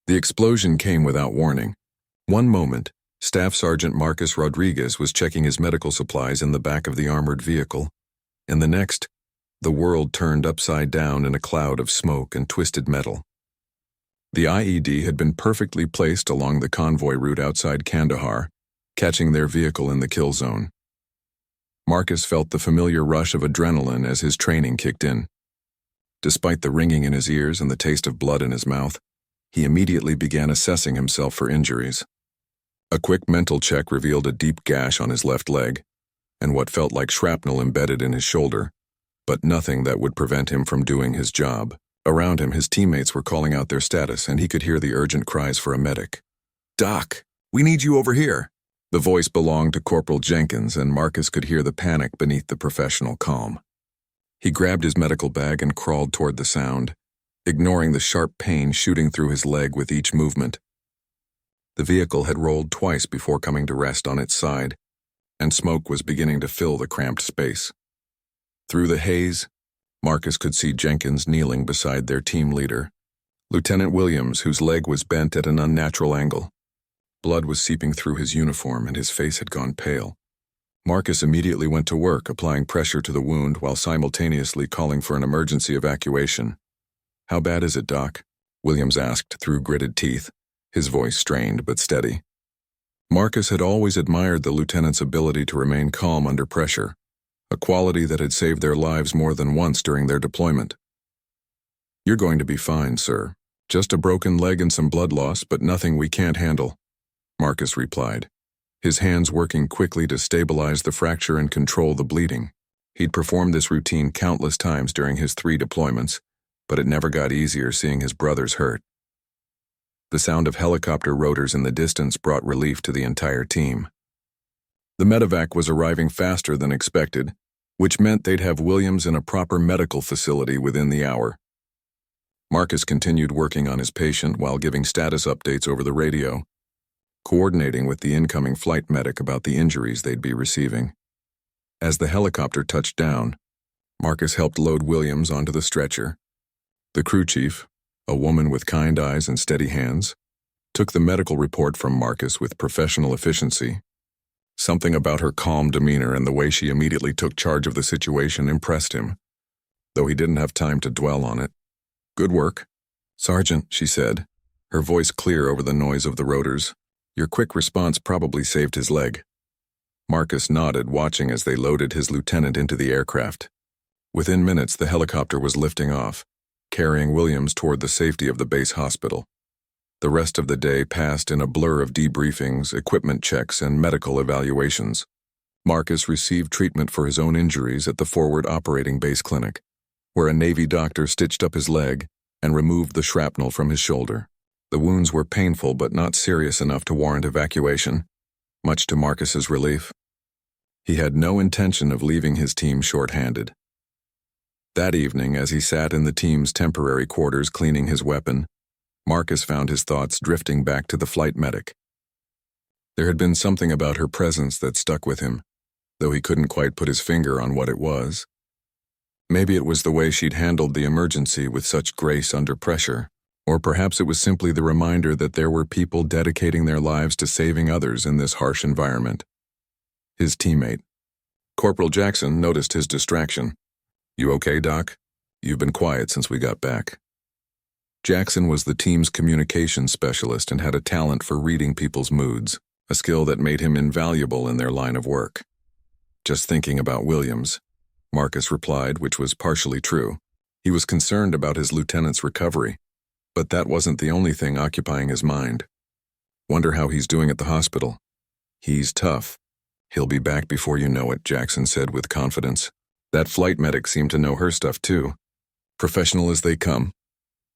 The explosion came without warning. One moment, Staff Sergeant Marcus Rodriguez was checking his medical supplies in the back of the armored vehicle, and the next, the world turned upside down in a cloud of smoke and twisted metal. The IED had been perfectly placed along the convoy route outside Kandahar, catching their vehicle in the kill zone. Marcus felt the familiar rush of adrenaline as his training kicked in. Despite the ringing in his ears and the taste of blood in his mouth, he immediately began assessing himself for injuries. A quick mental check revealed a deep gash on his left leg, and what felt like shrapnel embedded in his shoulder, but nothing that would prevent him from doing his job. Around him, his teammates were calling out their status, and he could hear the urgent cries for a medic. "Doc, we need you over here." The voice belonged to Corporal Jenkins, and Marcus could hear the panic beneath the professional calm. He grabbed his medical bag and crawled toward the sound, ignoring the sharp pain shooting through his leg with each movement. The vehicle had rolled twice before coming to rest on its side, and smoke was beginning to fill the cramped space. Through the haze, Marcus could see Jenkins kneeling beside their team leader, Lieutenant Williams, whose leg was bent at an unnatural angle. Blood was seeping through his uniform and his face had gone pale. Marcus immediately went to work, applying pressure to the wound while simultaneously calling for an emergency evacuation. "How bad is it, Doc?" Williams asked through gritted teeth, his voice strained but steady. Marcus had always admired the lieutenant's ability to remain calm under pressure, a quality that had saved their lives more than once during their deployment. "You're going to be fine, sir. Just a broken leg and some blood loss, but nothing we can't handle," Marcus replied, his hands working quickly to stabilize the fracture and control the bleeding. He'd performed this routine countless times during his 3 deployments, but it never got easier seeing his brothers hurt. The sound of helicopter rotors in the distance brought relief to the entire team. The medevac was arriving faster than expected, which meant they'd have Williams in a proper medical facility within the hour. Marcus continued working on his patient while giving status updates over the radio, coordinating with the incoming flight medic about the injuries they'd be receiving. As the helicopter touched down, Marcus helped load Williams onto the stretcher. The crew chief, a woman with kind eyes and steady hands, took the medical report from Marcus with professional efficiency. Something about her calm demeanor and the way she immediately took charge of the situation impressed him, though he didn't have time to dwell on it. "Good work, Sergeant," she said, her voice clear over the noise of the rotors. "Your quick response probably saved his leg." Marcus nodded, watching as they loaded his lieutenant into the aircraft. Within minutes, the helicopter was lifting off, carrying Williams toward the safety of the base hospital. The rest of the day passed in a blur of debriefings, equipment checks, and medical evaluations. Marcus received treatment for his own injuries at the Forward Operating Base Clinic, where a Navy doctor stitched up his leg and removed the shrapnel from his shoulder. The wounds were painful but not serious enough to warrant evacuation, much to Marcus's relief. He had no intention of leaving his team short-handed. That evening, as he sat in the team's temporary quarters cleaning his weapon, Marcus found his thoughts drifting back to the flight medic. There had been something about her presence that stuck with him, though he couldn't quite put his finger on what it was. Maybe it was the way she'd handled the emergency with such grace under pressure, or perhaps it was simply the reminder that there were people dedicating their lives to saving others in this harsh environment. His teammate, Corporal Jackson, noticed his distraction. "You okay, Doc? You've been quiet since we got back." Jackson was the team's communications specialist and had a talent for reading people's moods, a skill that made him invaluable in their line of work. "Just thinking about Williams," Marcus replied, which was partially true. He was concerned about his lieutenant's recovery, but that wasn't the only thing occupying his mind. "Wonder how he's doing at the hospital." "He's tough. He'll be back before you know it," Jackson said with confidence. That flight medic seemed to know her stuff too. Professional as they come.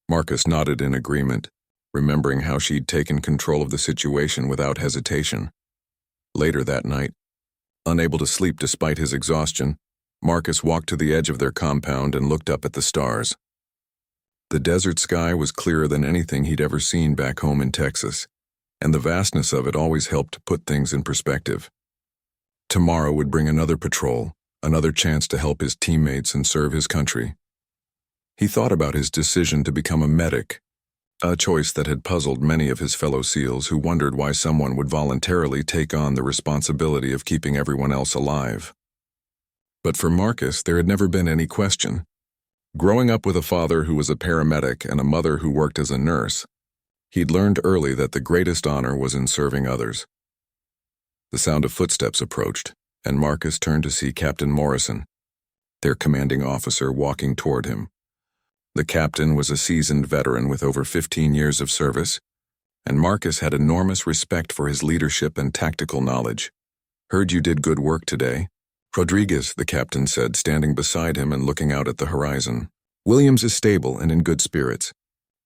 Marcus nodded in agreement, remembering how she'd taken control of the situation without hesitation. Later that night, unable to sleep despite his exhaustion, Marcus walked to the edge of their compound and looked up at the stars. The desert sky was clearer than anything he'd ever seen back home in Texas, and the vastness of it always helped put things in perspective. Tomorrow would bring another patrol, another chance to help his teammates and serve his country. He thought about his decision to become a medic, a choice that had puzzled many of his fellow SEALs who wondered why someone would voluntarily take on the responsibility of keeping everyone else alive. But for Marcus, there had never been any question. Growing up with a father who was a paramedic and a mother who worked as a nurse, he'd learned early that the greatest honor was in serving others. The sound of footsteps approached, and Marcus turned to see Captain Morrison, their commanding officer, walking toward him. The captain was a seasoned veteran with over 15 years of service, and Marcus had enormous respect for his leadership and tactical knowledge. "Heard you did good work today." "Rodriguez," the captain said, standing beside him and looking out at the horizon. "Williams is stable and in good spirits.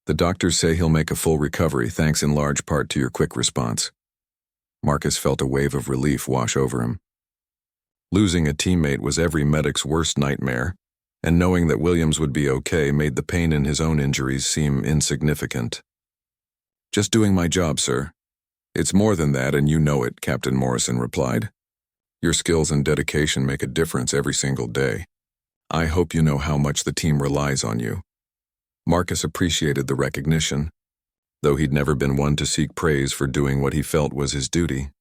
The doctors say he'll make a full recovery thanks in large part to your quick response." Marcus felt a wave of relief wash over him. Losing a teammate was every medic's worst nightmare, and knowing that Williams would be okay made the pain in his own injuries seem insignificant. "Just doing my job, sir." "It's more than that, and you know it," Captain Morrison replied. "Your skills and dedication make a difference every single day. I hope you know how much the team relies on you." Marcus appreciated the recognition, though he'd never been one to seek praise for doing what he felt was his duty.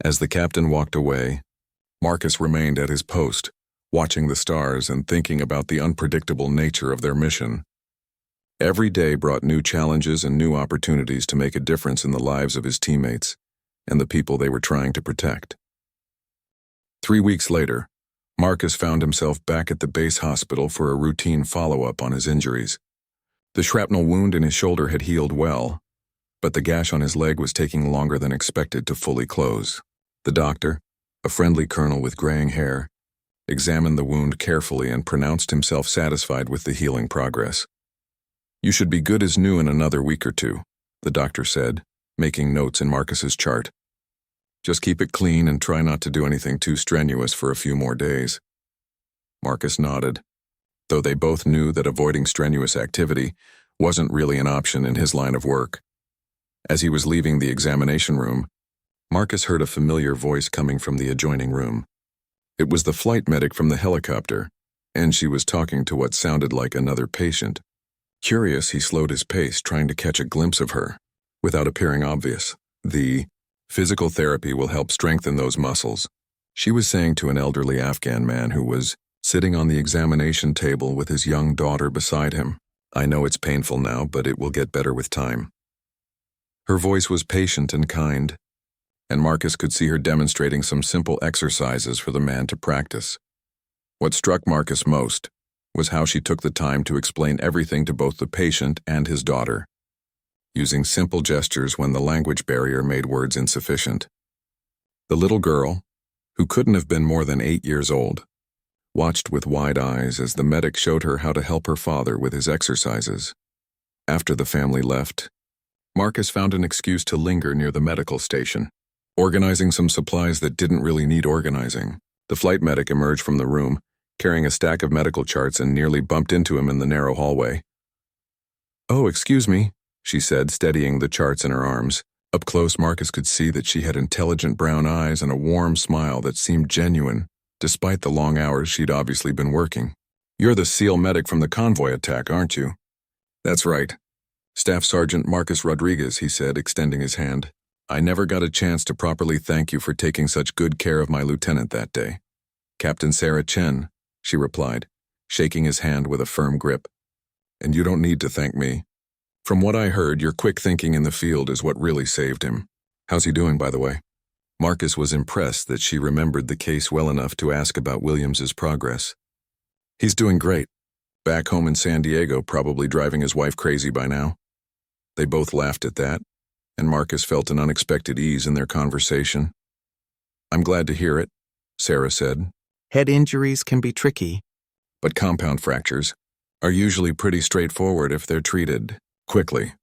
As the captain walked away, Marcus remained at his post, watching the stars and thinking about the unpredictable nature of their mission. Every day brought new challenges and new opportunities to make a difference in the lives of his teammates and the people they were trying to protect. 3 weeks later, Marcus found himself back at the base hospital for a routine follow-up on his injuries. The shrapnel wound in his shoulder had healed well, but the gash on his leg was taking longer than expected to fully close. The doctor, a friendly colonel with graying hair, examined the wound carefully and pronounced himself satisfied with the healing progress. "You should be good as new in another week or two," the doctor said, making notes in Marcus's chart. "Just keep it clean and try not to do anything too strenuous for a few more days." Marcus nodded, though they both knew that avoiding strenuous activity wasn't really an option in his line of work. As he was leaving the examination room, Marcus heard a familiar voice coming from the adjoining room. It was the flight medic from the helicopter, and she was talking to what sounded like another patient. Curious, he slowed his pace, trying to catch a glimpse of her, without appearing obvious. "The physical therapy will help strengthen those muscles," she was saying to an elderly Afghan man who was sitting on the examination table with his young daughter beside him. "I know it's painful now, but it will get better with time." Her voice was patient and kind, and Marcus could see her demonstrating some simple exercises for the man to practice. What struck Marcus most was how she took the time to explain everything to both the patient and his daughter, using simple gestures when the language barrier made words insufficient. The little girl, who couldn't have been more than 8 years old, watched with wide eyes as the medic showed her how to help her father with his exercises. After the family left, Marcus found an excuse to linger near the medical station, organizing some supplies that didn't really need organizing. The flight medic emerged from the room, carrying a stack of medical charts, and nearly bumped into him in the narrow hallway. "Oh, excuse me," she said, steadying the charts in her arms. Up close, Marcus could see that she had intelligent brown eyes and a warm smile that seemed genuine, despite the long hours she'd obviously been working. "You're the SEAL medic from the convoy attack, aren't you?" "That's right. Staff Sergeant Marcus Rodriguez," he said, extending his hand. "I never got a chance to properly thank you for taking such good care of my lieutenant that day." "Captain Sarah Chen," she replied, shaking his hand with a firm grip. "And you don't need to thank me. From what I heard, your quick thinking in the field is what really saved him. How's he doing, by the way?" Marcus was impressed that she remembered the case well enough to ask about Williams's progress. "He's doing great. Back home in San Diego, probably driving his wife crazy by now." They both laughed at that, and Marcus felt an unexpected ease in their conversation. "I'm glad to hear it," Sarah said. "Head injuries can be tricky, "But compound fractures are usually pretty straightforward if they're treated quickly."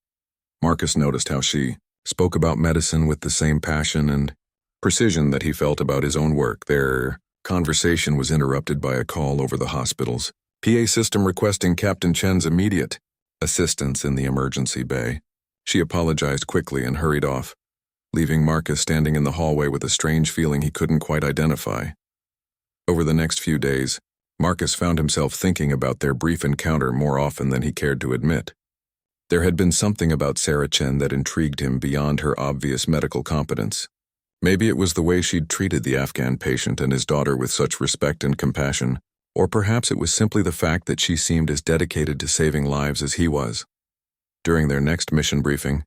Marcus noticed how she spoke about medicine with the same passion and precision that he felt about his own work. Their conversation was interrupted by a call over the hospital's PA system requesting Captain Chen's immediate assistance in the emergency bay. She apologized quickly and hurried off, leaving Marcus standing in the hallway with a strange feeling he couldn't quite identify. Over the next few days, Marcus found himself thinking about their brief encounter more often than he cared to admit. There had been something about Sarah Chen that intrigued him beyond her obvious medical competence. Maybe it was the way she'd treated the Afghan patient and his daughter with such respect and compassion, or perhaps it was simply the fact that she seemed as dedicated to saving lives as he was. During their next mission briefing,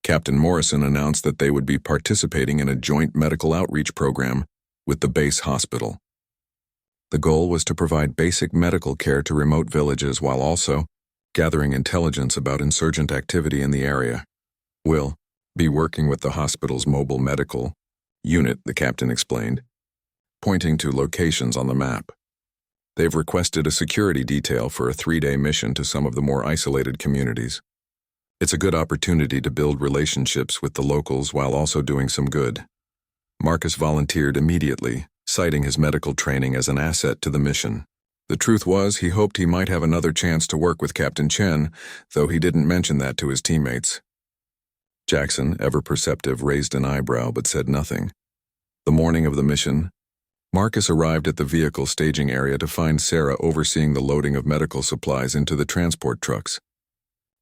Captain Morrison announced that they would be participating in a joint medical outreach program with the base hospital. The goal was to provide basic medical care to remote villages while also gathering intelligence about insurgent activity in the area. We'll be working with the hospital's mobile medical unit, the captain explained, pointing to locations on the map. They've requested a security detail for a 3-day mission to some of the more isolated communities. It's a good opportunity to build relationships with the locals while also doing some good. Marcus volunteered immediately, citing his medical training as an asset to the mission. The truth was, he hoped he might have another chance to work with Captain Chen, though he didn't mention that to his teammates. Jackson, ever perceptive, raised an eyebrow but said nothing. The morning of the mission, Marcus arrived at the vehicle staging area to find Sarah overseeing the loading of medical supplies into the transport trucks.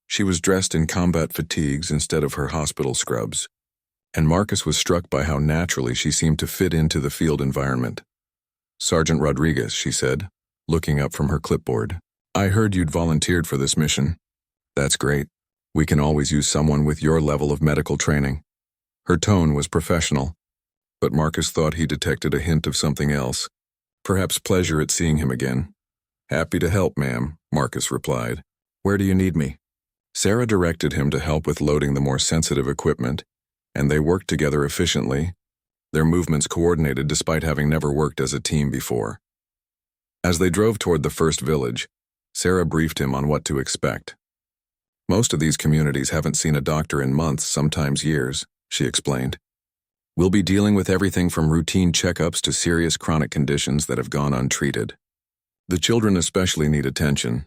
She was dressed in combat fatigues instead of her hospital scrubs, and Marcus was struck by how naturally she seemed to fit into the field environment. "Sergeant Rodriguez," she said, looking up from her clipboard. "I heard you'd volunteered for this mission." "That's great. We can always use someone with your level of medical training." Her tone was professional, but Marcus thought he detected a hint of something else, perhaps pleasure at seeing him again. "Happy to help, ma'am," Marcus replied. "Where do you need me?" Sarah directed him to help with loading the more sensitive equipment, and they worked together efficiently, their movements coordinated despite having never worked as a team before. As they drove toward the first village, Sarah briefed him on what to expect. "Most of these communities haven't seen a doctor in months, sometimes years," she explained. "We'll be dealing with everything from routine checkups to serious chronic conditions that have gone untreated. The children especially need attention."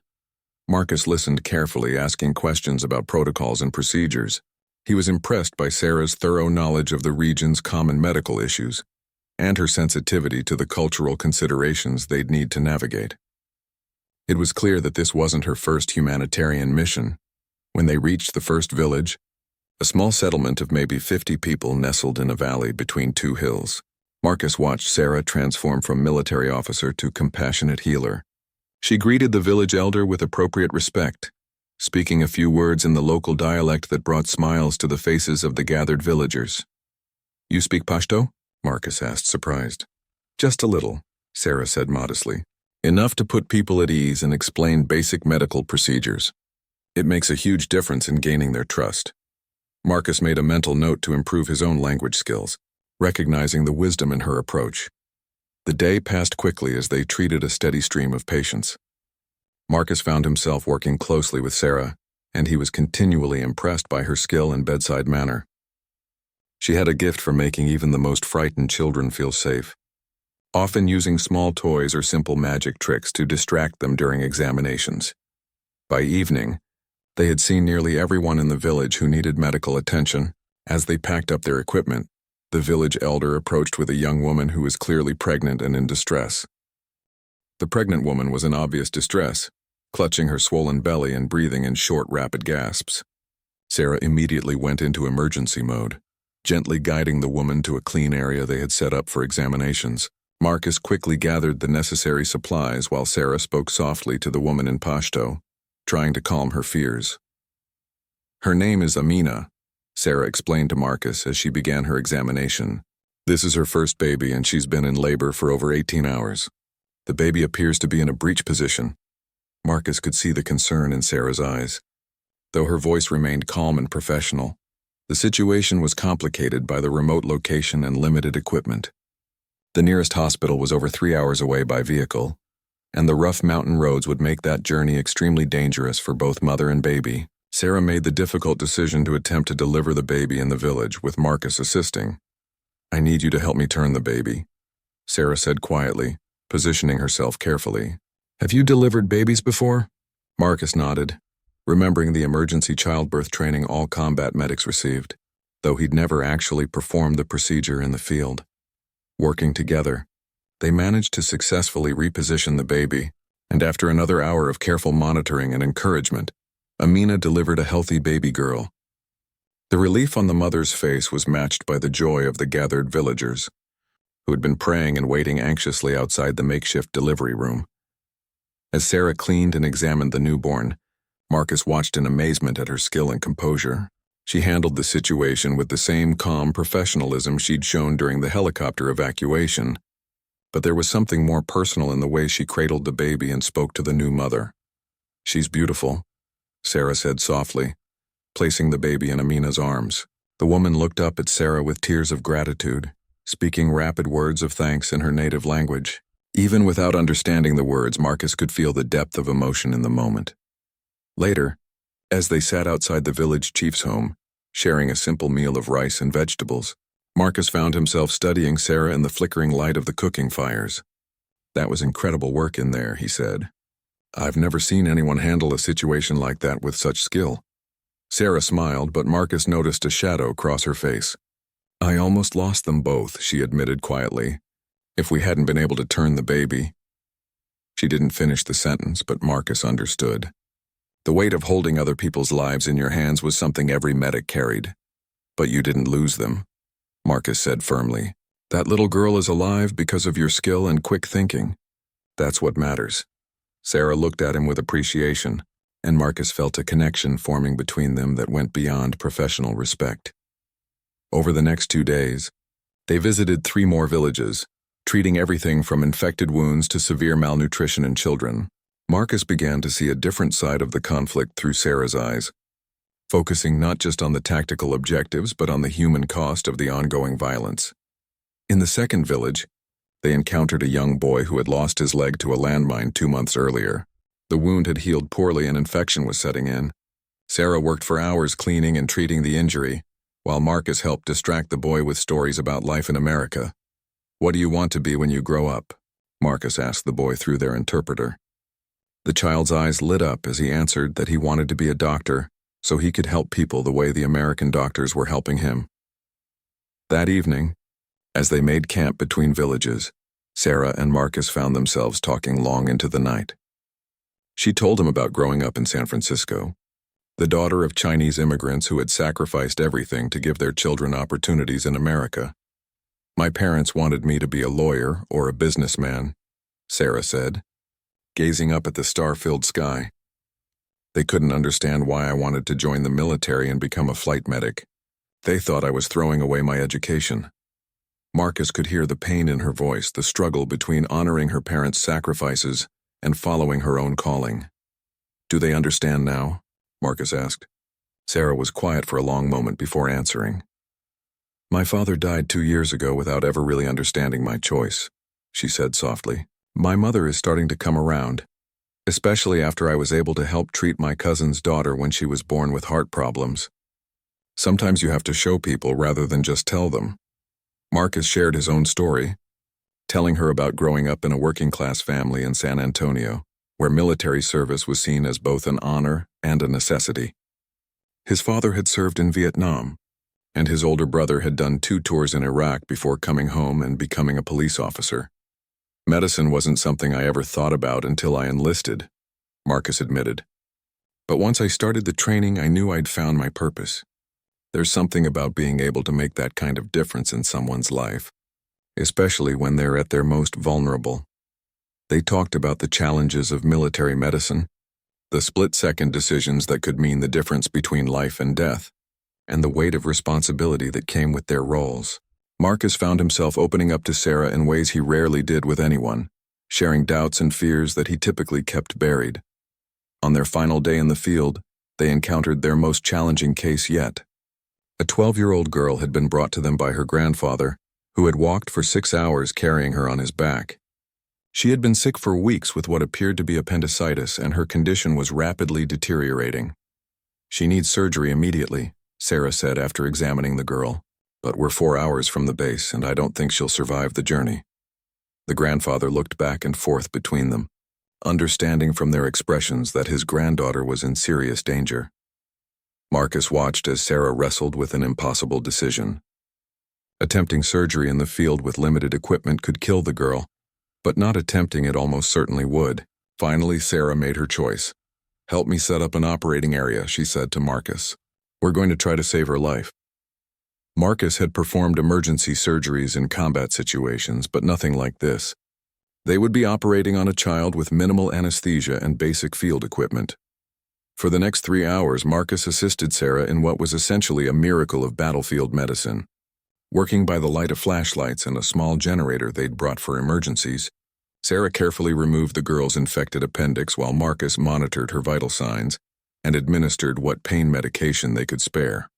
Marcus listened carefully, asking questions about protocols and procedures. He was impressed by Sarah's thorough knowledge of the region's common medical issues, and her sensitivity to the cultural considerations they'd need to navigate. It was clear that this wasn't her first humanitarian mission. When they reached the first village, a small settlement of maybe 50 people nestled in a valley between two hills, Marcus watched Sarah transform from military officer to compassionate healer. She greeted the village elder with appropriate respect, speaking a few words in the local dialect that brought smiles to the faces of the gathered villagers. "You speak Pashto?" Marcus asked, surprised. "Just a little," Sarah said modestly. "Enough to put people at ease and explain basic medical procedures. It makes a huge difference in gaining their trust." Marcus made a mental note to improve his own language skills, recognizing the wisdom in her approach. The day passed quickly as they treated a steady stream of patients. Marcus found himself working closely with Sarah, and he was continually impressed by her skill and bedside manner. She had a gift for making even the most frightened children feel safe, often using small toys or simple magic tricks to distract them during examinations. By evening, they had seen nearly everyone in the village who needed medical attention. As they packed up their equipment, the village elder approached with a young woman who was clearly pregnant and in distress. The pregnant woman was in obvious distress, clutching her swollen belly and breathing in short, rapid gasps. Sarah immediately went into emergency mode, gently guiding the woman to a clean area they had set up for examinations. Marcus quickly gathered the necessary supplies while Sarah spoke softly to the woman in Pashto, trying to calm her fears. "Her name is Amina," Sarah explained to Marcus as she began her examination. "This is her first baby and she's been in labor for over 18 hours. The baby appears to be in a breech position." Marcus could see the concern in Sarah's eyes. Though her voice remained calm and professional, the situation was complicated by the remote location and limited equipment. The nearest hospital was over 3 hours away by vehicle, and the rough mountain roads would make that journey extremely dangerous for both mother and baby. Sarah made the difficult decision to attempt to deliver the baby in the village, with Marcus assisting. "I need you to help me turn the baby," Sarah said quietly, positioning herself carefully. "Have you delivered babies before?" Marcus nodded, remembering the emergency childbirth training all combat medics received, though he'd never actually performed the procedure in the field. Working together, they managed to successfully reposition the baby, and after another hour of careful monitoring and encouragement, Amina delivered a healthy baby girl. The relief on the mother's face was matched by the joy of the gathered villagers, who had been praying and waiting anxiously outside the makeshift delivery room. As Sarah cleaned and examined the newborn, Marcus watched in amazement at her skill and composure. She handled the situation with the same calm professionalism she'd shown during the helicopter evacuation, but there was something more personal in the way she cradled the baby and spoke to the new mother. "She's beautiful," Sarah said softly, placing the baby in Amina's arms. The woman looked up at Sarah with tears of gratitude, speaking rapid words of thanks in her native language. Even without understanding the words, Marcus could feel the depth of emotion in the moment. Later, as they sat outside the village chief's home, sharing a simple meal of rice and vegetables, Marcus found himself studying Sarah in the flickering light of the cooking fires. "That was incredible work in there," he said. "I've never seen anyone handle a situation like that with such skill." Sarah smiled, but Marcus noticed a shadow cross her face. "I almost lost them both," she admitted quietly, "if we hadn't been able to turn the baby." She didn't finish the sentence, but Marcus understood. The weight of holding other people's lives in your hands was something every medic carried. "But you didn't lose them," Marcus said firmly. "That little girl is alive because of your skill and quick thinking. That's what matters." Sarah looked at him with appreciation, and Marcus felt a connection forming between them that went beyond professional respect. Over the next 2 days, they visited 3 more villages, treating everything from infected wounds to severe malnutrition in children. Marcus began to see a different side of the conflict through Sarah's eyes, focusing not just on the tactical objectives but on the human cost of the ongoing violence. In the second village, they encountered a young boy who had lost his leg to a landmine 2 months earlier. The wound had healed poorly and infection was setting in. Sarah worked for hours cleaning and treating the injury, while Marcus helped distract the boy with stories about life in America. "What do you want to be when you grow up?" Marcus asked the boy through their interpreter. The child's eyes lit up as he answered that he wanted to be a doctor so he could help people the way the American doctors were helping him. That evening, as they made camp between villages, Sarah and Marcus found themselves talking long into the night. She told him about growing up in San Francisco, the daughter of Chinese immigrants who had sacrificed everything to give their children opportunities in America. "My parents wanted me to be a lawyer or a businessman," Sarah said, gazing up at the star-filled sky. "They couldn't understand why I wanted to join the military and become a flight medic. They thought I was throwing away my education." Marcus could hear the pain in her voice, the struggle between honoring her parents' sacrifices and following her own calling. "Do they understand now?" Marcus asked. Sarah was quiet for a long moment before answering. "My father died 2 years ago without ever really understanding my choice," she said softly. "My mother is starting to come around, especially after I was able to help treat my cousin's daughter when she was born with heart problems. Sometimes you have to show people rather than just tell them." Marcus shared his own story, telling her about growing up in a working-class family in San Antonio, where military service was seen as both an honor and a necessity. His father had served in Vietnam, and his older brother had done 2 tours in Iraq before coming home and becoming a police officer. "Medicine wasn't something I ever thought about until I enlisted," Marcus admitted. "But once I started the training, I knew I'd found my purpose. There's something about being able to make that kind of difference in someone's life, especially when they're at their most vulnerable." They talked about the challenges of military medicine, the split-second decisions that could mean the difference between life and death, and the weight of responsibility that came with their roles. Marcus found himself opening up to Sarah in ways he rarely did with anyone, sharing doubts and fears that he typically kept buried. On their final day in the field, they encountered their most challenging case yet. A 12-year-old girl had been brought to them by her grandfather, who had walked for 6 hours carrying her on his back. She had been sick for weeks with what appeared to be appendicitis, and her condition was rapidly deteriorating. "She needs surgery immediately," Sarah said after examining the girl. "But we're 4 hours from the base, and I don't think she'll survive the journey." The grandfather looked back and forth between them, understanding from their expressions that his granddaughter was in serious danger. Marcus watched as Sarah wrestled with an impossible decision. Attempting surgery in the field with limited equipment could kill the girl, but not attempting it almost certainly would. Finally, Sarah made her choice. "Help me set up an operating area," she said to Marcus. "We're going to try to save her life." Marcus had performed emergency surgeries in combat situations, but nothing like this. They would be operating on a child with minimal anesthesia and basic field equipment. For the next 3 hours, Marcus assisted Sarah in what was essentially a miracle of battlefield medicine. Working by the light of flashlights and a small generator they'd brought for emergencies, Sarah carefully removed the girl's infected appendix while Marcus monitored her vital signs and administered what pain medication they could spare.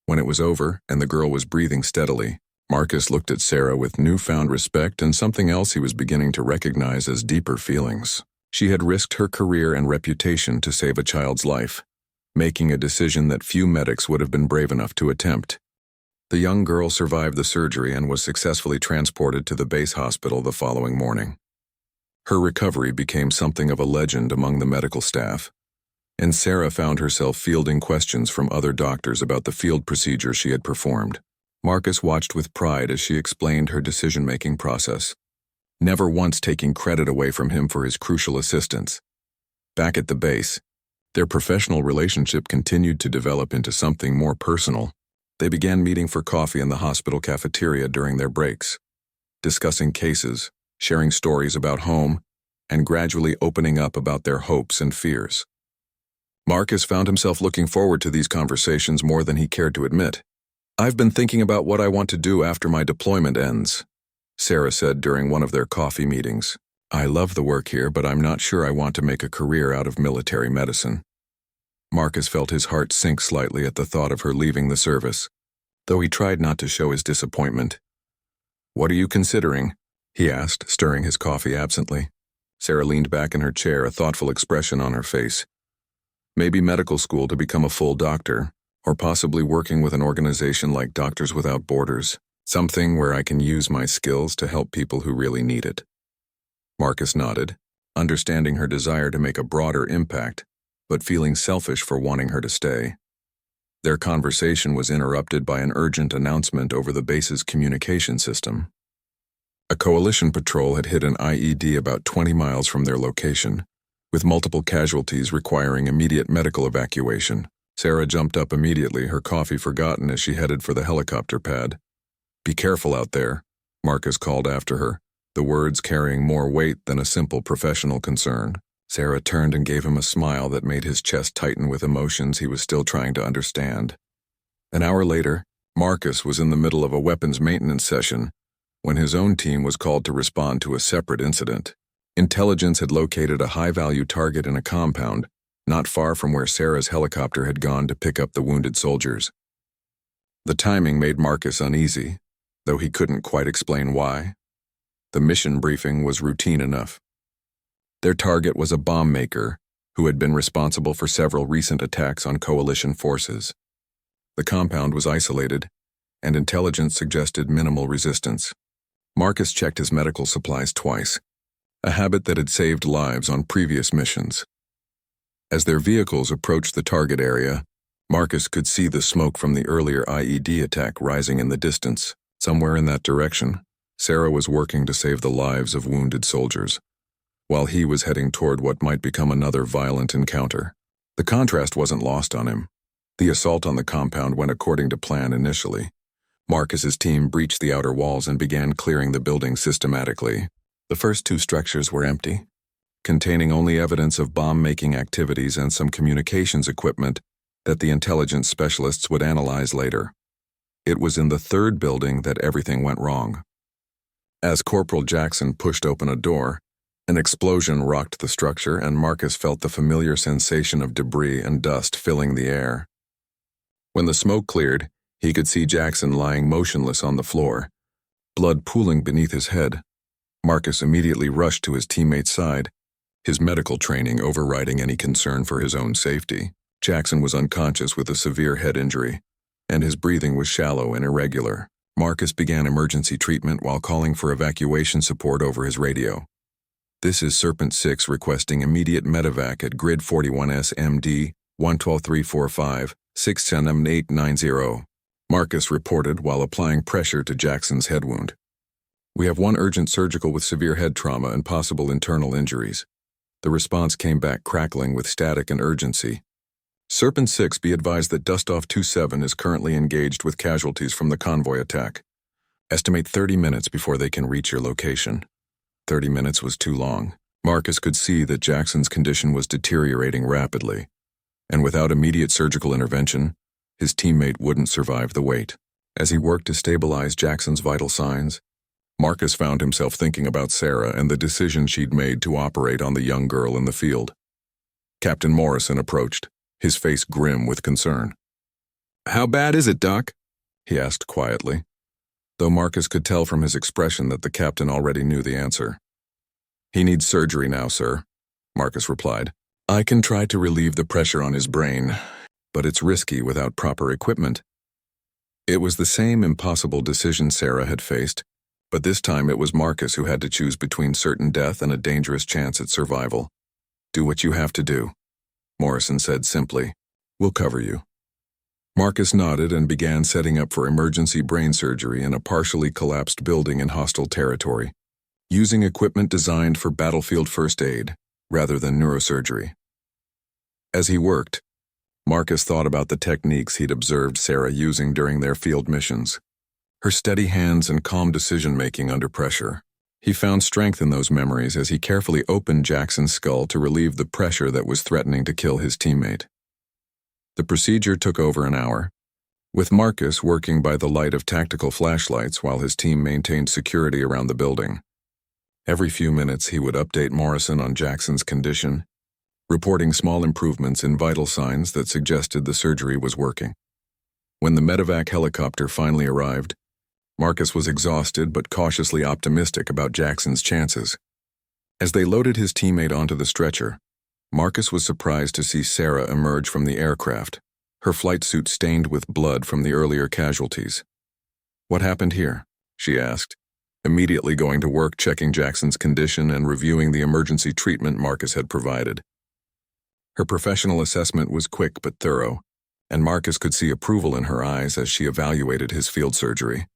When it was over and the girl was breathing steadily, Marcus looked at Sarah with newfound respect and something else he was beginning to recognize as deeper feelings. She had risked her career and reputation to save a child's life, making a decision that few medics would have been brave enough to attempt. The young girl survived the surgery and was successfully transported to the base hospital the following morning. Her recovery became something of a legend among the medical staff, and Sarah found herself fielding questions from other doctors about the field procedure she had performed. Marcus watched with pride as she explained her decision-making process, never once taking credit away from him for his crucial assistance. Back at the base, their professional relationship continued to develop into something more personal. They began meeting for coffee in the hospital cafeteria during their breaks, discussing cases, sharing stories about home, and gradually opening up about their hopes and fears. Marcus found himself looking forward to these conversations more than he cared to admit. "I've been thinking about what I want to do after my deployment ends," Sarah said during one of their coffee meetings. "I love the work here, but I'm not sure I want to make a career out of military medicine." Marcus felt his heart sink slightly at the thought of her leaving the service, though he tried not to show his disappointment. "What are you considering?" he asked, stirring his coffee absently. Sarah leaned back in her chair, a thoughtful expression on her face. "Maybe medical school to become a full doctor, or possibly working with an organization like Doctors Without Borders, something where I can use my skills to help people who really need it." Marcus nodded, understanding her desire to make a broader impact, but feeling selfish for wanting her to stay. Their conversation was interrupted by an urgent announcement over the base's communication system. A coalition patrol had hit an IED about 20 miles from their location, with multiple casualties requiring immediate medical evacuation. Sarah jumped up immediately, her coffee forgotten as she headed for the helicopter pad. "Be careful out there," Marcus called after her, the words carrying more weight than a simple professional concern. Sarah turned and gave him a smile that made his chest tighten with emotions he was still trying to understand. An hour later, Marcus was in the middle of a weapons maintenance session when his own team was called to respond to a separate incident. Intelligence had located a high-value target in a compound, not far from where Sarah's helicopter had gone to pick up the wounded soldiers. The timing made Marcus uneasy, though he couldn't quite explain why. The mission briefing was routine enough. Their target was a bomb maker who had been responsible for several recent attacks on coalition forces. The compound was isolated, and intelligence suggested minimal resistance. Marcus checked his medical supplies twice, a habit that had saved lives on previous missions. As their vehicles approached the target area, Marcus could see the smoke from the earlier IED attack rising in the distance. Somewhere in that direction, Sarah was working to save the lives of wounded soldiers, while he was heading toward what might become another violent encounter. The contrast wasn't lost on him. The assault on the compound went according to plan initially. Marcus's team breached the outer walls and began clearing the building systematically. The first 2 structures were empty, containing only evidence of bomb-making activities and some communications equipment that the intelligence specialists would analyze later. It was in the 3rd building that everything went wrong. As Corporal Jackson pushed open a door, an explosion rocked the structure and Marcus felt the familiar sensation of debris and dust filling the air. When the smoke cleared, he could see Jackson lying motionless on the floor, blood pooling beneath his head. Marcus immediately rushed to his teammate's side, his medical training overriding any concern for his own safety. Jackson was unconscious with a severe head injury, and his breathing was shallow and irregular. Marcus began emergency treatment while calling for evacuation support over his radio. "This is Serpent 6 requesting immediate medevac at Grid 41S MD 112345 610 890, Marcus reported while applying pressure to Jackson's head wound. "We have one urgent surgical with severe head trauma and possible internal injuries. The response came back crackling with static and urgency. Serpent 6, be advised that Dustoff 27 is currently engaged with casualties from the convoy attack. Estimate 30 minutes before they can reach your location. 30 minutes was too long. Marcus could see that Jackson's condition was deteriorating rapidly, and without immediate surgical intervention, his teammate wouldn't survive the wait. As he worked to stabilize Jackson's vital signs, Marcus found himself thinking about Sarah and the decision she'd made to operate on the young girl in the field. Captain Morrison approached, his face grim with concern. "How bad is it, Doc?" he asked quietly, though Marcus could tell from his expression that the captain already knew the answer. "He needs surgery now, sir," Marcus replied. "I can try to relieve the pressure on his brain, but it's risky without proper equipment." It was the same impossible decision Sarah had faced, but this time it was Marcus who had to choose between certain death and a dangerous chance at survival. "Do what you have to do," Morrison said simply. "We'll cover you." Marcus nodded and began setting up for emergency brain surgery in a partially collapsed building in hostile territory, using equipment designed for battlefield first aid rather than neurosurgery. As he worked, Marcus thought about the techniques he'd observed Sarah using during their field missions. Her steady hands and calm decision-making under pressure. He found strength in those memories as he carefully opened Jackson's skull to relieve the pressure that was threatening to kill his teammate. The procedure took over an hour, with Marcus working by the light of tactical flashlights while his team maintained security around the building. Every few minutes he would update Morrison on Jackson's condition, reporting small improvements in vital signs that suggested the surgery was working. When the medevac helicopter finally arrived, Marcus was exhausted but cautiously optimistic about Jackson's chances. As they loaded his teammate onto the stretcher, Marcus was surprised to see Sarah emerge from the aircraft, her flight suit stained with blood from the earlier casualties. "What happened here?" she asked, immediately going to work checking Jackson's condition and reviewing the emergency treatment Marcus had provided. Her professional assessment was quick but thorough, and Marcus could see approval in her eyes as she evaluated his field surgery.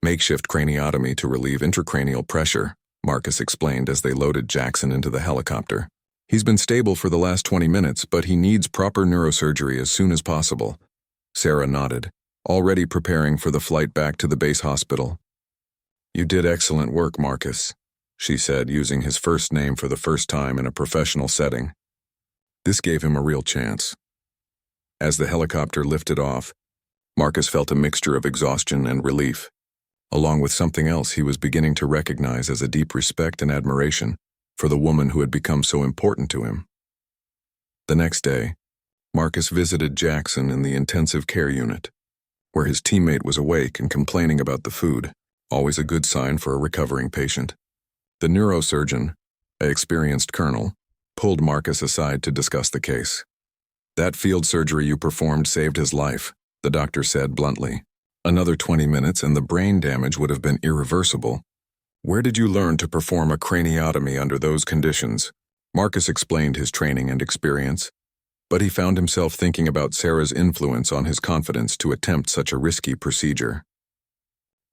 "Makeshift craniotomy to relieve intracranial pressure," Marcus explained as they loaded Jackson into the helicopter. "He's been stable for the last 20 minutes, but he needs proper neurosurgery as soon as possible." Sarah nodded, already preparing for the flight back to the base hospital. "You did excellent work, Marcus," she said, using his first name for the first time in a professional setting. This gave him a real chance. As the helicopter lifted off, Marcus felt a mixture of exhaustion and relief, along with something else he was beginning to recognize as a deep respect and admiration for the woman who had become so important to him. The next day, Marcus visited Jackson in the intensive care unit, where his teammate was awake and complaining about the food, always a good sign for a recovering patient. The neurosurgeon, an experienced colonel, pulled Marcus aside to discuss the case. "That field surgery you performed saved his life," the doctor said bluntly. "Another 20 minutes and the brain damage would have been irreversible. Where did you learn to perform a craniotomy under those conditions?" Marcus explained his training and experience, but he found himself thinking about Sarah's influence on his confidence to attempt such a risky procedure.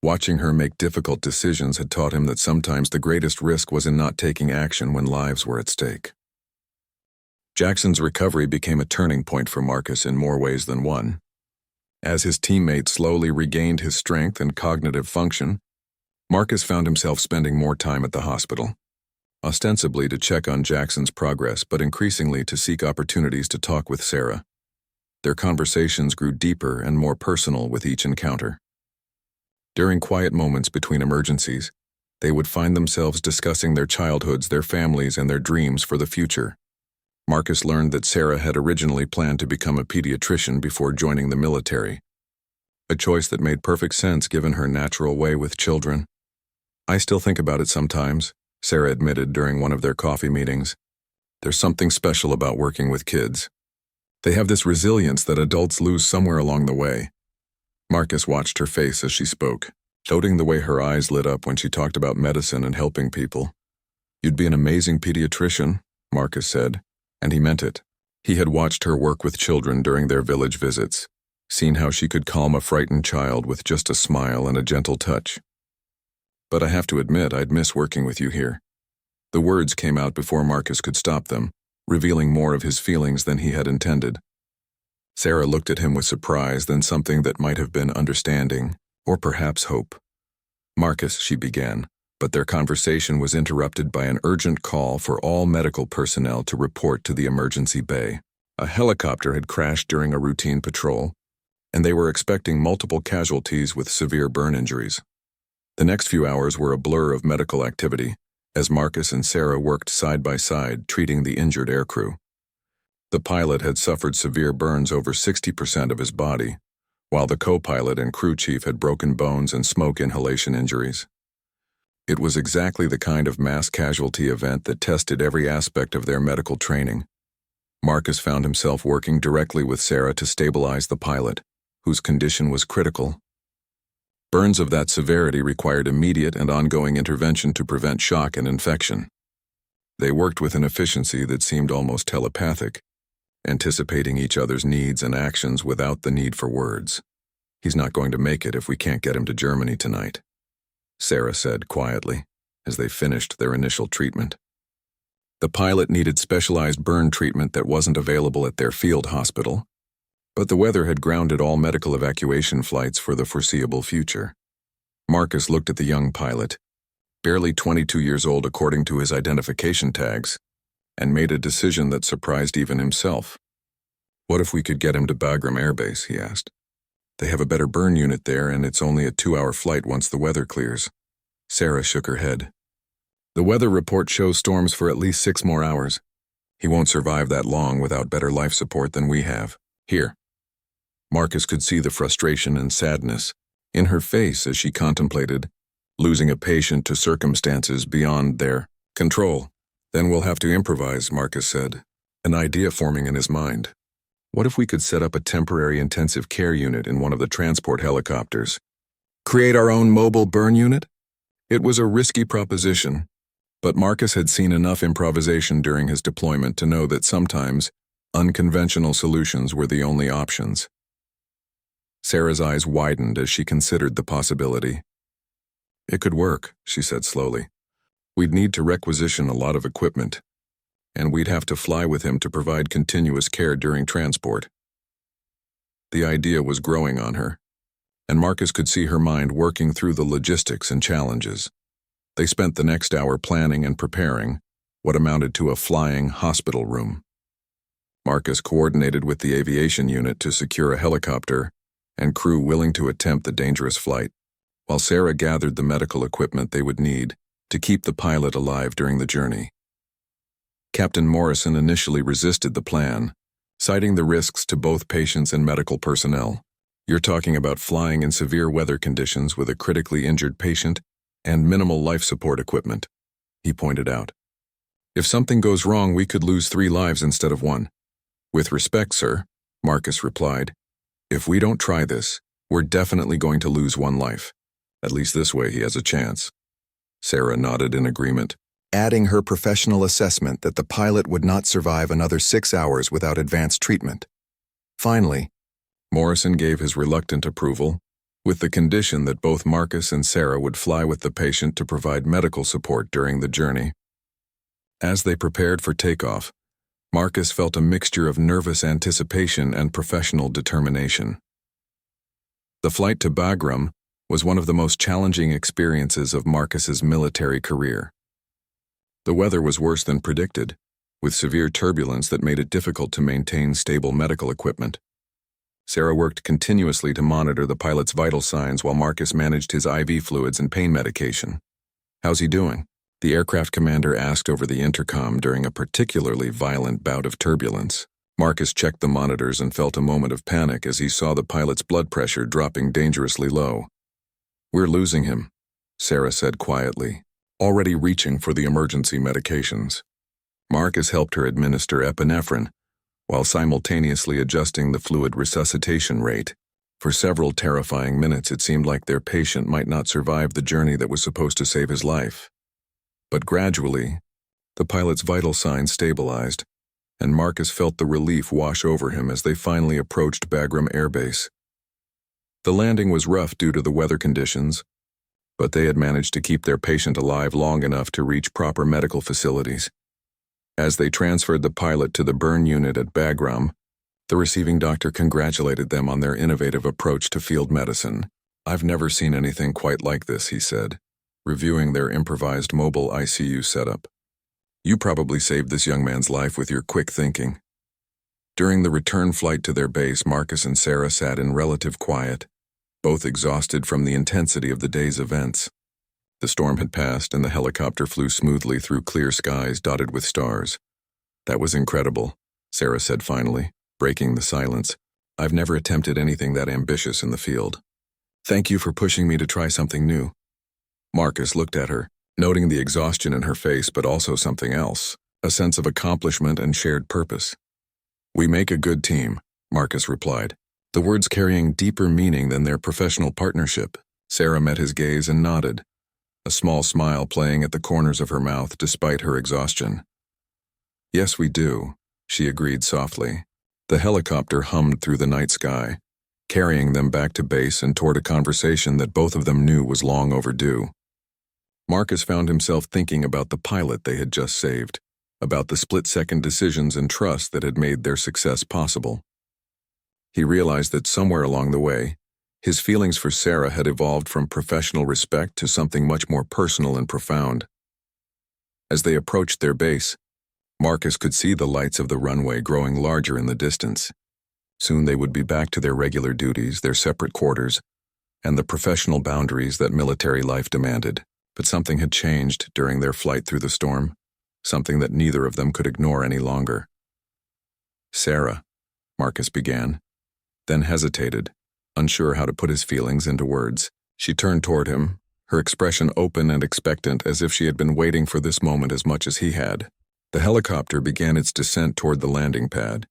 Watching her make difficult decisions had taught him that sometimes the greatest risk was in not taking action when lives were at stake. Jackson's recovery became a turning point for Marcus in more ways than one. As his teammate slowly regained his strength and cognitive function, Marcus found himself spending more time at the hospital, ostensibly to check on Jackson's progress, but increasingly to seek opportunities to talk with Sarah. Their conversations grew deeper and more personal with each encounter. During quiet moments between emergencies, they would find themselves discussing their childhoods, their families, and their dreams for the future. Marcus learned that Sarah had originally planned to become a pediatrician before joining the military, a choice that made perfect sense given her natural way with children. "I still think about it sometimes," Sarah admitted during one of their coffee meetings. "There's something special about working with kids. They have this resilience that adults lose somewhere along the way." Marcus watched her face as she spoke, noting the way her eyes lit up when she talked about medicine and helping people. "You'd be an amazing pediatrician," Marcus said, and he meant it. He had watched her work with children during their village visits, seen how she could calm a frightened child with just a smile and a gentle touch. "But I have to admit, I'd miss working with you here." The words came out before Marcus could stop them, revealing more of his feelings than he had intended. Sarah looked at him with surprise, then something that might have been understanding, or perhaps hope. "Marcus," she began, but their conversation was interrupted by an urgent call for all medical personnel to report to the emergency bay. A helicopter had crashed during a routine patrol, and they were expecting multiple casualties with severe burn injuries. The next few hours were a blur of medical activity, as Marcus and Sarah worked side by side treating the injured aircrew. The pilot had suffered severe burns over 60% of his body, while the co-pilot and crew chief had broken bones and smoke inhalation injuries. It was exactly the kind of mass casualty event that tested every aspect of their medical training. Marcus found himself working directly with Sarah to stabilize the pilot, whose condition was critical. Burns of that severity required immediate and ongoing intervention to prevent shock and infection. They worked with an efficiency that seemed almost telepathic, anticipating each other's needs and actions without the need for words. "He's not going to make it if we can't get him to Germany tonight," Sarah said quietly, as they finished their initial treatment. The pilot needed specialized burn treatment that wasn't available at their field hospital, but the weather had grounded all medical evacuation flights for the foreseeable future. Marcus looked at the young pilot, barely 22 years old according to his identification tags, and made a decision that surprised even himself. "What if we could get him to Bagram Air Base?" he asked. "They have a better burn unit there, and it's only a 2-hour flight once the weather clears." Sarah shook her head. "The weather report shows storms for at least 6 more hours. He won't survive that long without better life support than we have. Here." Marcus could see the frustration and sadness in her face as she contemplated losing a patient to circumstances beyond their control. "Then we'll have to improvise," Marcus said, an idea forming in his mind. "What if we could set up a temporary intensive care unit in one of the transport helicopters? Create our own mobile burn unit?" It was a risky proposition, but Marcus had seen enough improvisation during his deployment to know that sometimes unconventional solutions were the only options. Sarah's eyes widened as she considered the possibility. "It could work," she said slowly. "We'd need to requisition a lot of equipment, and we'd have to fly with him to provide continuous care during transport." The idea was growing on her, and Marcus could see her mind working through the logistics and challenges. They spent the next hour planning and preparing what amounted to a flying hospital room. Marcus coordinated with the aviation unit to secure a helicopter and crew willing to attempt the dangerous flight, while Sarah gathered the medical equipment they would need to keep the pilot alive during the journey. Captain Morrison initially resisted the plan, citing the risks to both patients and medical personnel. "You're talking about flying in severe weather conditions with a critically injured patient and minimal life support equipment," he pointed out. "If something goes wrong, we could lose 3 lives instead of 1. "With respect, sir," Marcus replied, "if we don't try this, we're definitely going to lose 1 life. At least this way he has a chance." Sarah nodded in agreement, adding her professional assessment that the pilot would not survive another 6 hours without advanced treatment. Finally, Morrison gave his reluctant approval, with the condition that both Marcus and Sarah would fly with the patient to provide medical support during the journey. As they prepared for takeoff, Marcus felt a mixture of nervous anticipation and professional determination. The flight to Bagram was one of the most challenging experiences of Marcus's military career. The weather was worse than predicted, with severe turbulence that made it difficult to maintain stable medical equipment. Sarah worked continuously to monitor the pilot's vital signs while Marcus managed his IV fluids and pain medication. "How's he doing?" the aircraft commander asked over the intercom during a particularly violent bout of turbulence. Marcus checked the monitors and felt a moment of panic as he saw the pilot's blood pressure dropping dangerously low. "We're losing him," Sarah said quietly, already reaching for the emergency medications. Marcus helped her administer epinephrine, while simultaneously adjusting the fluid resuscitation rate. For several terrifying minutes it seemed like their patient might not survive the journey that was supposed to save his life. But gradually, the pilot's vital signs stabilized, and Marcus felt the relief wash over him as they finally approached Bagram Air Base. The landing was rough due to the weather conditions, but they had managed to keep their patient alive long enough to reach proper medical facilities. As they transferred the pilot to the burn unit at Bagram, the receiving doctor congratulated them on their innovative approach to field medicine. "I've never seen anything quite like this," he said, reviewing their improvised mobile ICU setup. "You probably saved this young man's life with your quick thinking." During the return flight to their base, Marcus and Sarah sat in relative quiet, both exhausted from the intensity of the day's events. The storm had passed and the helicopter flew smoothly through clear skies dotted with stars. "That was incredible," Sarah said finally, breaking the silence. "I've never attempted anything that ambitious in the field. Thank you for pushing me to try something new." Marcus looked at her, noting the exhaustion in her face but also something else, a sense of accomplishment and shared purpose. "We make a good team," Marcus replied, the words carrying deeper meaning than their professional partnership. Sarah met his gaze and nodded, a small smile playing at the corners of her mouth despite her exhaustion. "Yes, we do," she agreed softly. The helicopter hummed through the night sky, carrying them back to base and toward a conversation that both of them knew was long overdue. Marcus found himself thinking about the pilot they had just saved, about the split-second decisions and trust that had made their success possible. He realized that somewhere along the way, his feelings for Sarah had evolved from professional respect to something much more personal and profound. As they approached their base, Marcus could see the lights of the runway growing larger in the distance. Soon they would be back to their regular duties, their separate quarters, and the professional boundaries that military life demanded. But something had changed during their flight through the storm, something that neither of them could ignore any longer. "Sarah," Marcus began, then hesitated, unsure how to put his feelings into words. She turned toward him, her expression open and expectant as if she had been waiting for this moment as much as he had. The helicopter began its descent toward the landing pad,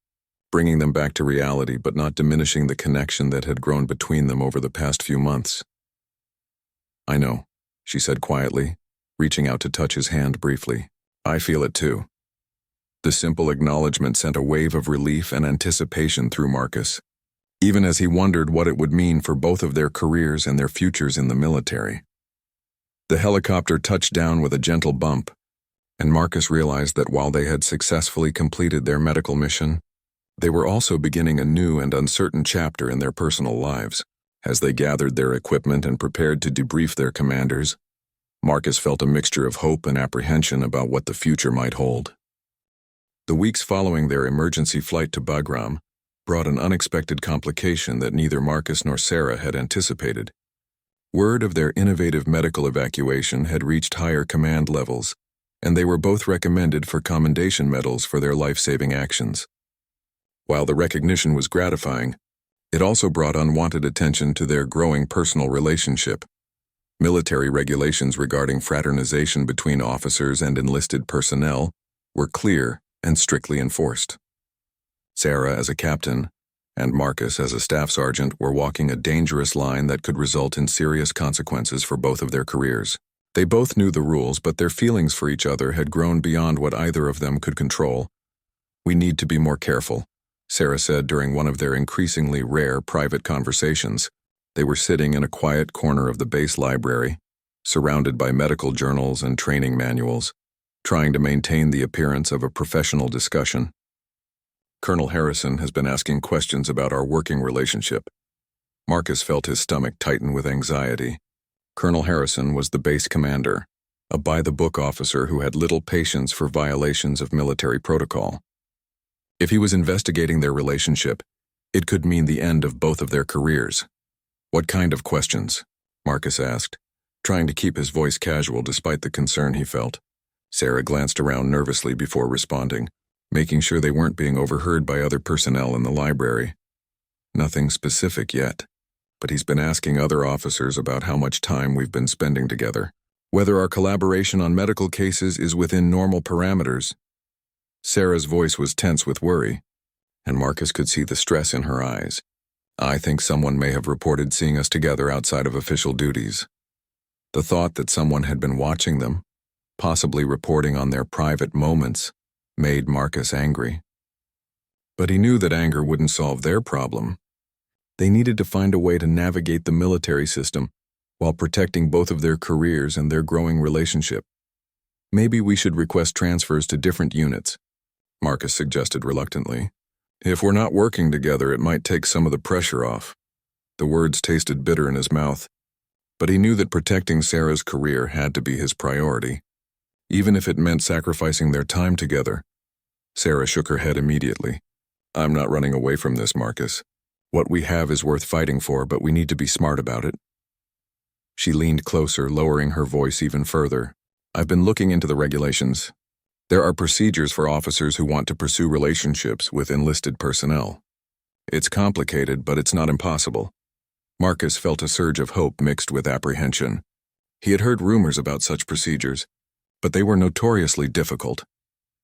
bringing them back to reality but not diminishing the connection that had grown between them over the past few months. "I know," she said quietly, reaching out to touch his hand briefly. "I feel it too." The simple acknowledgement sent a wave of relief and anticipation through Marcus, even as he wondered what it would mean for both of their careers and their futures in the military. The helicopter touched down with a gentle bump, and Marcus realized that while they had successfully completed their medical mission, they were also beginning a new and uncertain chapter in their personal lives. As they gathered their equipment and prepared to debrief their commanders, Marcus felt a mixture of hope and apprehension about what the future might hold. The weeks following their emergency flight to Bagram brought an unexpected complication that neither Marcus nor Sarah had anticipated. Word of their innovative medical evacuation had reached higher command levels, and they were both recommended for commendation medals for their life-saving actions. While the recognition was gratifying, it also brought unwanted attention to their growing personal relationship. Military regulations regarding fraternization between officers and enlisted personnel were clear and strictly enforced. Sarah, as a captain, and Marcus, as a staff sergeant, were walking a dangerous line that could result in serious consequences for both of their careers. They both knew the rules, but their feelings for each other had grown beyond what either of them could control. "We need to be more careful," Sarah said during one of their increasingly rare private conversations. They were sitting in a quiet corner of the base library, surrounded by medical journals and training manuals, trying to maintain the appearance of a professional discussion. "Colonel Harrison has been asking questions about our working relationship." Marcus felt his stomach tighten with anxiety. Colonel Harrison was the base commander, a by-the-book officer who had little patience for violations of military protocol. If he was investigating their relationship, it could mean the end of both of their careers. "What kind of questions?" Marcus asked, trying to keep his voice casual despite the concern he felt. Sarah glanced around nervously before responding, making sure they weren't being overheard by other personnel in the library. "Nothing specific yet, but he's been asking other officers about how much time we've been spending together, whether our collaboration on medical cases is within normal parameters." Sarah's voice was tense with worry, and Marcus could see the stress in her eyes. "I think someone may have reported seeing us together outside of official duties." The thought that someone had been watching them, possibly reporting on their private moments, made Marcus angry. But he knew that anger wouldn't solve their problem. They needed to find a way to navigate the military system while protecting both of their careers and their growing relationship. Maybe we should request transfers to different units, Marcus suggested reluctantly. If we're not working together, it might take some of the pressure off. The words tasted bitter in his mouth, but he knew that protecting Sarah's career had to be his priority, even if it meant sacrificing their time together. Sarah shook her head immediately. I'm not running away from this, Marcus. What we have is worth fighting for, but we need to be smart about it. She leaned closer, lowering her voice even further. I've been looking into the regulations. There are procedures for officers who want to pursue relationships with enlisted personnel. It's complicated, but it's not impossible. Marcus felt a surge of hope mixed with apprehension. He had heard rumors about such procedures, but they were notoriously difficult,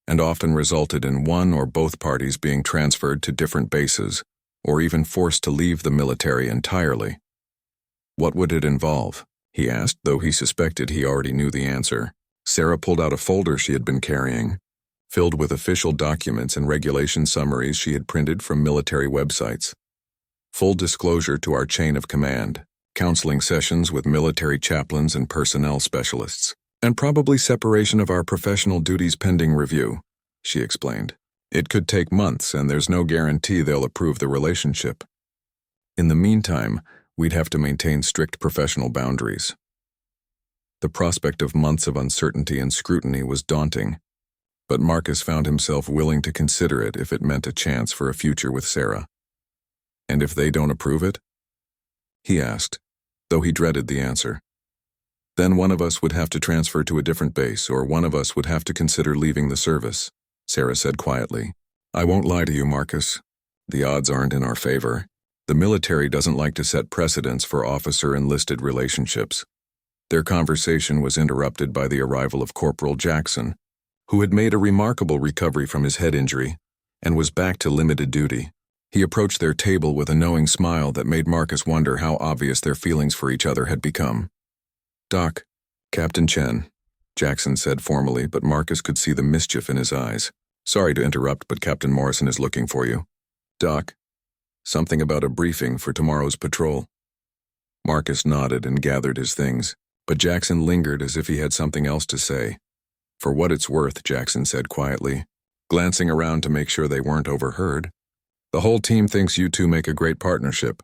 and often resulted in one or both parties being transferred to different bases, or even forced to leave the military entirely. What would it involve? He asked, though he suspected he already knew the answer. Sarah pulled out a folder she had been carrying, filled with official documents and regulation summaries she had printed from military websites. Full disclosure to our chain of command, counseling sessions with military chaplains and personnel specialists, and probably separation of our professional duties pending review, she explained. It could take months, and there's no guarantee they'll approve the relationship. In the meantime, we'd have to maintain strict professional boundaries. The prospect of months of uncertainty and scrutiny was daunting, but Marcus found himself willing to consider it if it meant a chance for a future with Sarah. And if they don't approve it? He asked, though he dreaded the answer. Then one of us would have to transfer to a different base, or one of us would have to consider leaving the service, Sarah said quietly. I won't lie to you, Marcus. The odds aren't in our favor. The military doesn't like to set precedents for officer-enlisted relationships. Their conversation was interrupted by the arrival of Corporal Jackson, who had made a remarkable recovery from his head injury and was back to limited duty. He approached their table with a knowing smile that made Marcus wonder how obvious their feelings for each other had become. Doc, Captain Chen, Jackson said formally, but Marcus could see the mischief in his eyes. Sorry to interrupt, but Captain Morrison is looking for you. Doc, something about a briefing for tomorrow's patrol. Marcus nodded and gathered his things, but Jackson lingered as if he had something else to say. For what it's worth, Jackson said quietly, glancing around to make sure they weren't overheard. The whole team thinks you two make a great partnership,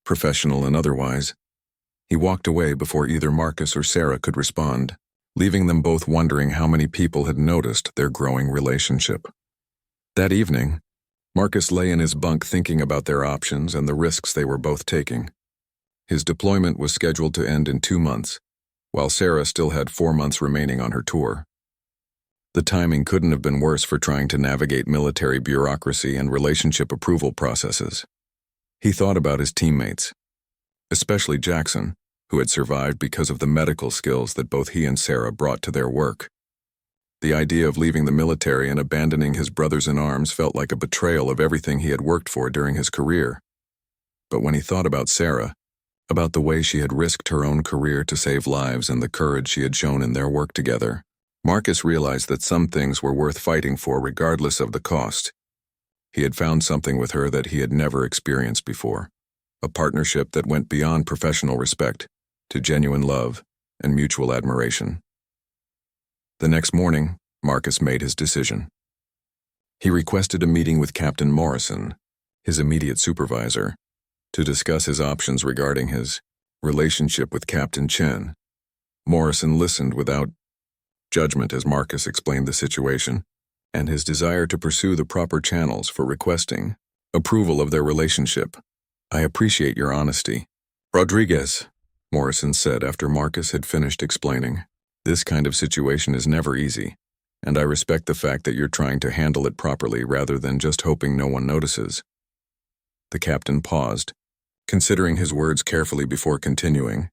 professional and otherwise. He walked away before either Marcus or Sarah could respond, leaving them both wondering how many people had noticed their growing relationship. That evening, Marcus lay in his bunk thinking about their options and the risks they were both taking. His deployment was scheduled to end in 2 months, while Sarah still had 4 months remaining on her tour. The timing couldn't have been worse for trying to navigate military bureaucracy and relationship approval processes. He thought about his teammates, especially Jackson, who had survived because of the medical skills that both he and Sarah brought to their work. The idea of leaving the military and abandoning his brothers in arms felt like a betrayal of everything he had worked for during his career. But when he thought about Sarah, about the way she had risked her own career to save lives and the courage she had shown in their work together, Marcus realized that some things were worth fighting for regardless of the cost. He had found something with her that he had never experienced before, a partnership that went beyond professional respect to genuine love and mutual admiration. The next morning, Marcus made his decision. He requested a meeting with Captain Morrison, his immediate supervisor, to discuss his options regarding his relationship with Captain Chen. Morrison listened without judgment as Marcus explained the situation and his desire to pursue the proper channels for requesting approval of their relationship. I appreciate your honesty. Rodriguez, Morrison said after Marcus had finished explaining. This kind of situation is never easy, and I respect the fact that you're trying to handle it properly rather than just hoping no one notices. The captain paused, considering his words carefully before continuing.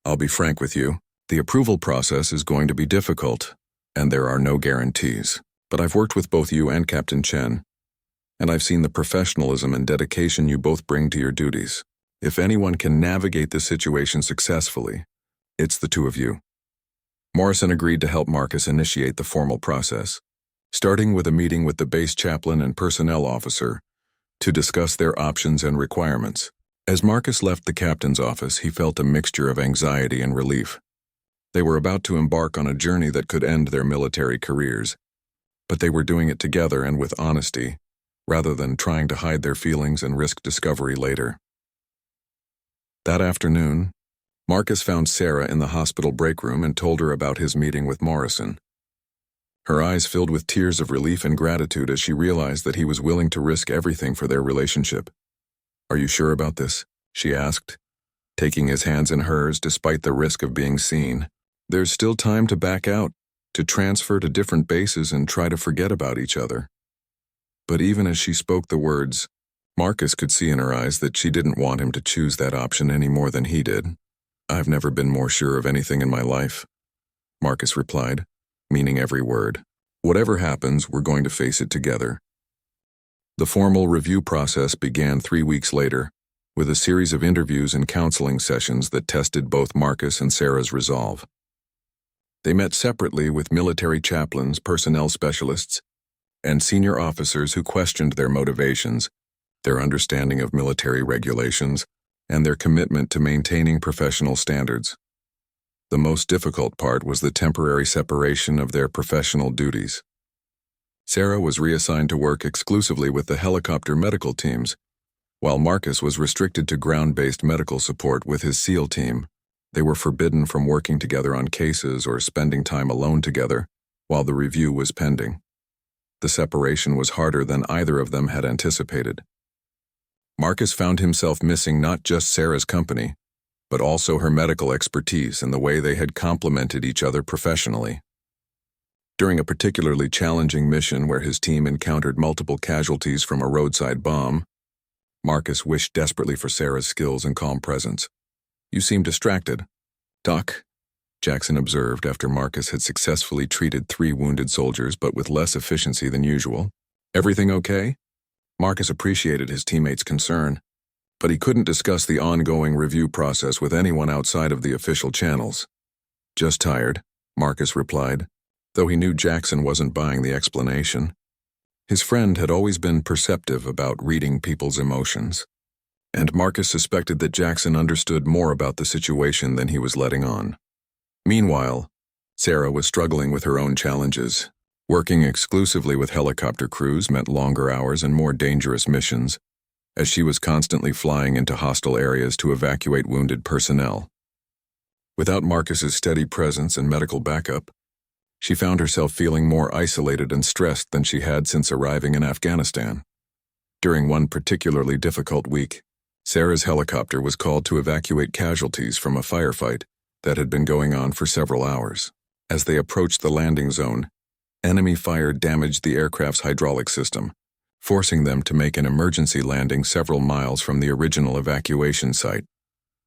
I'll be frank with you. The approval process is going to be difficult, and there are no guarantees. But I've worked with both you and Captain Chen, and I've seen the professionalism and dedication you both bring to your duties. If anyone can navigate this situation successfully, it's the two of you. Morrison agreed to help Marcus initiate the formal process, starting with a meeting with the base chaplain and personnel officer to discuss their options and requirements. As Marcus left the captain's office, he felt a mixture of anxiety and relief. They were about to embark on a journey that could end their military careers, but they were doing it together and with honesty, rather than trying to hide their feelings and risk discovery later. That afternoon, Marcus found Sarah in the hospital break room and told her about his meeting with Morrison. Her eyes filled with tears of relief and gratitude as she realized that he was willing to risk everything for their relationship. "Are you sure about this?" she asked, taking his hands in hers despite the risk of being seen. "There's still time to back out, to transfer to different bases and try to forget about each other." But even as she spoke the words, Marcus could see in her eyes that she didn't want him to choose that option any more than he did. "I've never been more sure of anything in my life," Marcus replied, meaning every word. "Whatever happens, we're going to face it together." The formal review process began 3 weeks later, with a series of interviews and counseling sessions that tested both Marcus and Sarah's resolve. They met separately with military chaplains, personnel specialists, and senior officers who questioned their motivations, their understanding of military regulations, and their commitment to maintaining professional standards. The most difficult part was the temporary separation of their professional duties. Sarah was reassigned to work exclusively with the helicopter medical teams, while Marcus was restricted to ground-based medical support with his SEAL team. They were forbidden from working together on cases or spending time alone together while the review was pending. The separation was harder than either of them had anticipated. Marcus found himself missing not just Sarah's company, but also her medical expertise and the way they had complemented each other professionally. During a particularly challenging mission where his team encountered multiple casualties from a roadside bomb, Marcus wished desperately for Sarah's skills and calm presence. "You seem distracted." "Doc," Jackson observed after Marcus had successfully treated 3 wounded soldiers but with less efficiency than usual. "Everything okay?" Marcus appreciated his teammates' concern, but he couldn't discuss the ongoing review process with anyone outside of the official channels. "Just tired," Marcus replied, though he knew Jackson wasn't buying the explanation. His friend had always been perceptive about reading people's emotions, and Marcus suspected that Jackson understood more about the situation than he was letting on. Meanwhile, Sarah was struggling with her own challenges. Working exclusively with helicopter crews meant longer hours and more dangerous missions, as she was constantly flying into hostile areas to evacuate wounded personnel. Without Marcus's steady presence and medical backup, she found herself feeling more isolated and stressed than she had since arriving in Afghanistan. During one particularly difficult week, Sarah's helicopter was called to evacuate casualties from a firefight that had been going on for several hours. As they approached the landing zone, enemy fire damaged the aircraft's hydraulic system, forcing them to make an emergency landing several miles from the original evacuation site.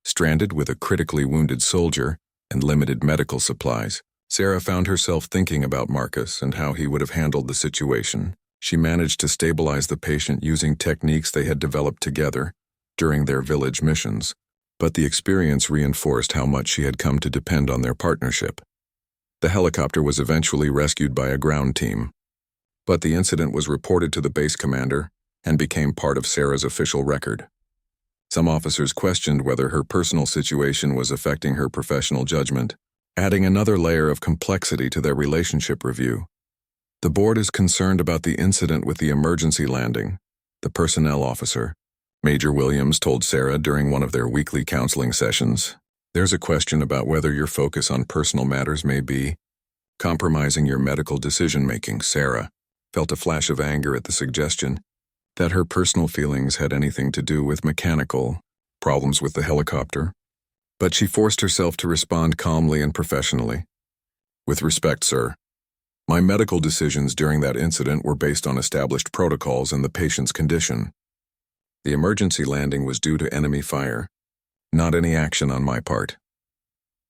Stranded with a critically wounded soldier and limited medical supplies, Sarah found herself thinking about Marcus and how he would have handled the situation. She managed to stabilize the patient using techniques they had developed together during their village missions, but the experience reinforced how much she had come to depend on their partnership. The helicopter was eventually rescued by a ground team, but the incident was reported to the base commander and became part of Sarah's official record. Some officers questioned whether her personal situation was affecting her professional judgment, adding another layer of complexity to their relationship review. "The board is concerned about the incident with the emergency landing," the personnel officer, Major Williams, told Sarah during one of their weekly counseling sessions. "There's a question about whether your focus on personal matters may be compromising your medical decision-making." Sarah felt a flash of anger at the suggestion that her personal feelings had anything to do with mechanical problems with the helicopter, but she forced herself to respond calmly and professionally. "With respect, sir, my medical decisions during that incident were based on established protocols and the patient's condition. The emergency landing was due to enemy fire, not any action on my part."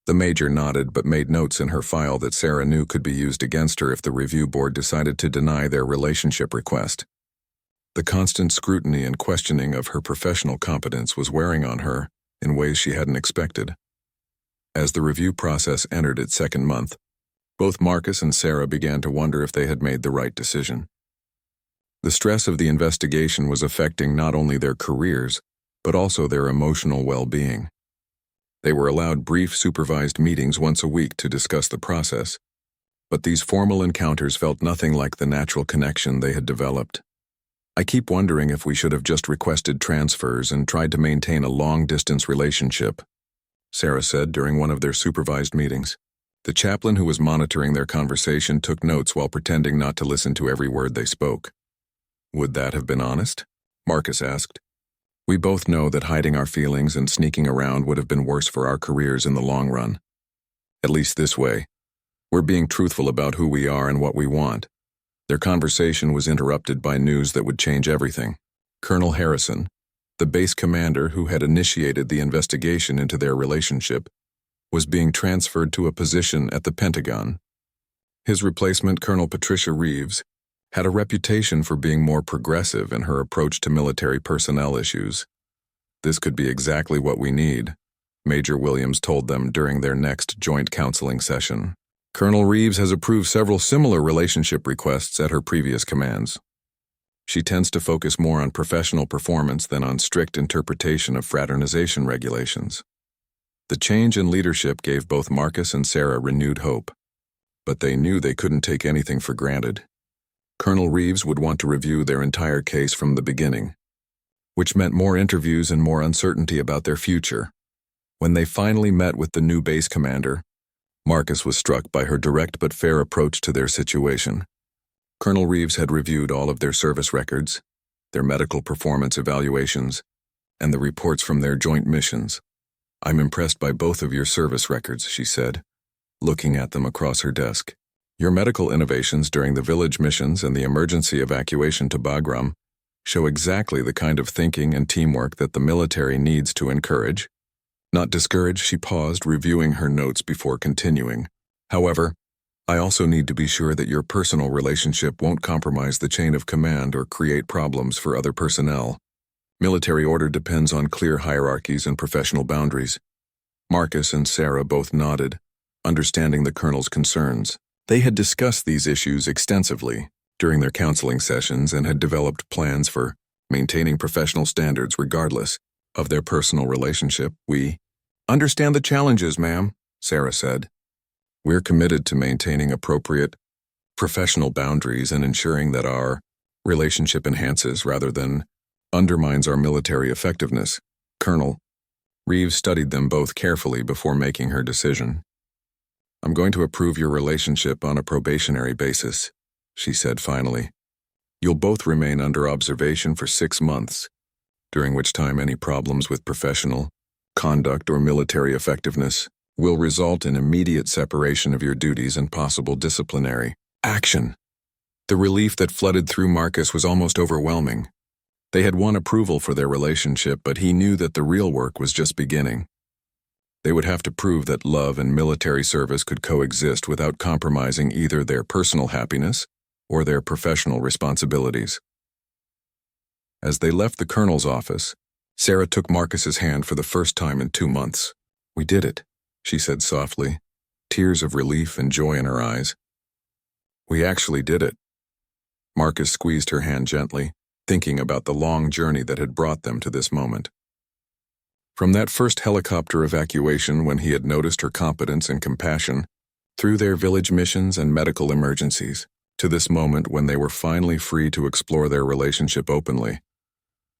The major nodded but made notes in her file that Sarah knew could be used against her if the review board decided to deny their relationship request. The constant scrutiny and questioning of her professional competence was wearing on her in ways she hadn't expected. As the review process entered its second month, both Marcus and Sarah began to wonder if they had made the right decision. The stress of the investigation was affecting not only their careers, but also their emotional well-being. They were allowed brief supervised meetings once a week to discuss the process, but these formal encounters felt nothing like the natural connection they had developed. I keep wondering if we should have just requested transfers and tried to maintain a long-distance relationship, Sarah said during one of their supervised meetings. The chaplain who was monitoring their conversation took notes while pretending not to listen to every word they spoke. Would that have been honest? Marcus asked. We both know that hiding our feelings and sneaking around would have been worse for our careers in the long run. At least this way, we're being truthful about who we are and what we want. Their conversation was interrupted by news that would change everything. Colonel Harrison, the base commander who had initiated the investigation into their relationship, was being transferred to a position at the Pentagon. His replacement, Colonel Patricia Reeves, had a reputation for being more progressive in her approach to military personnel issues. This could be exactly what we need, Major Williams told them during their next joint counseling session. Colonel Reeves has approved several similar relationship requests at her previous commands. She tends to focus more on professional performance than on strict interpretation of fraternization regulations. The change in leadership gave both Marcus and Sarah renewed hope, but they knew they couldn't take anything for granted. Colonel Reeves would want to review their entire case from the beginning, which meant more interviews and more uncertainty about their future. When they finally met with the new base commander, Marcus was struck by her direct but fair approach to their situation. Colonel Reeves had reviewed all of their service records, their medical performance evaluations, and the reports from their joint missions. I'm impressed by both of your service records, she said, looking at them across her desk. Your medical innovations during the village missions and the emergency evacuation to Bagram show exactly the kind of thinking and teamwork that the military needs to encourage. Not discourage, she paused, reviewing her notes before continuing. However, I also need to be sure that your personal relationship won't compromise the chain of command or create problems for other personnel. Military order depends on clear hierarchies and professional boundaries. Marcus and Sarah both nodded, understanding the colonel's concerns. They had discussed these issues extensively during their counseling sessions and had developed plans for maintaining professional standards regardless of their personal relationship. We understand the challenges, ma'am, Sarah said. We're committed to maintaining appropriate professional boundaries and ensuring that our relationship enhances rather than undermines our military effectiveness. Colonel Reeves studied them both carefully before making her decision. I'm going to approve your relationship on a probationary basis, she said finally. You'll both remain under observation for 6 months, during which time any problems with professional conduct or military effectiveness will result in immediate separation of your duties and possible disciplinary action. The relief that flooded through Marcus was almost overwhelming. They had won approval for their relationship, but he knew that the real work was just beginning. They would have to prove that love and military service could coexist without compromising either their personal happiness or their professional responsibilities. As they left the colonel's office, Sarah took Marcus's hand for the first time in 2 months. We did it, she said softly, tears of relief and joy in her eyes. We actually did it. Marcus squeezed her hand gently, thinking about the long journey that had brought them to this moment. From that first helicopter evacuation when he had noticed her competence and compassion, through their village missions and medical emergencies, to this moment when they were finally free to explore their relationship openly.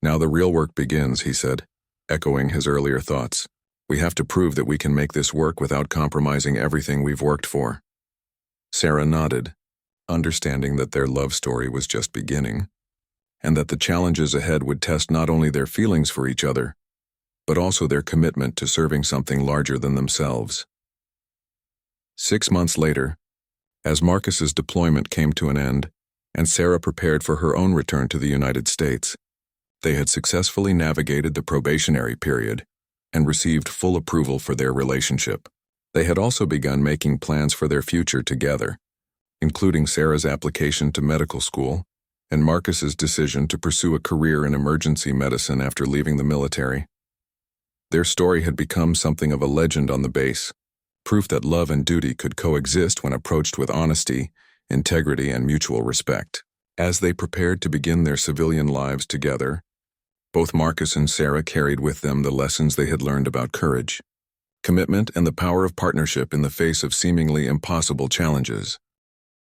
Now the real work begins, he said, echoing his earlier thoughts. We have to prove that we can make this work without compromising everything we've worked for. Sarah nodded, understanding that their love story was just beginning, and that the challenges ahead would test not only their feelings for each other, but also their commitment to serving something larger than themselves. 6 months later, as Marcus's deployment came to an end, and Sarah prepared for her own return to the United States, they had successfully navigated the probationary period and received full approval for their relationship. They had also begun making plans for their future together, including Sarah's application to medical school and Marcus's decision to pursue a career in emergency medicine after leaving the military. Their story had become something of a legend on the base, proof that love and duty could coexist when approached with honesty, integrity, and mutual respect. As they prepared to begin their civilian lives together, Both Marcus and Sarah carried with them the lessons they had learned about courage, commitment, and the power of partnership in the face of seemingly impossible challenges.